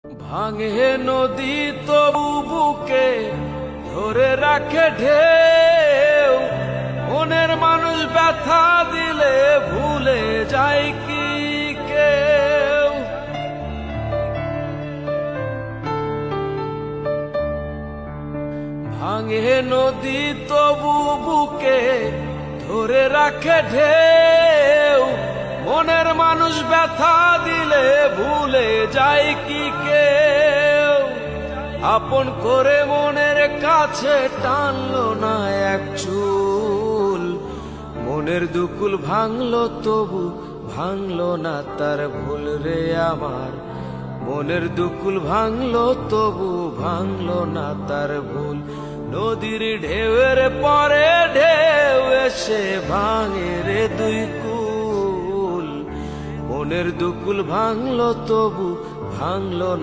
ভাঙে নদী তবু বুকে ধরে রাখে ঢেউ, মনের মানুষ ব্যথা দিলে ভুলে যায় কি কেউ। ভাঙে নদী তবু বুকে ধরে রাখে ঢেউ, মনের মানুষ ব্যথা দিলে ভুলে যায় কি কেউ। আপন করে মনের কাছে টানলো না এক চুল, মনের দুকুল ভাঙলো তবু ভাঙলো না তার ভুল রে আমার। মনের দুকুল ভাঙলো তবু ভাঙলো না তার ভুল। নদীর ঢেউয়ের পরে ঢেউ এসে ভাঙে রে দুই কুল, মনের দুকুল ভাঙলো তবু ভাঙলো না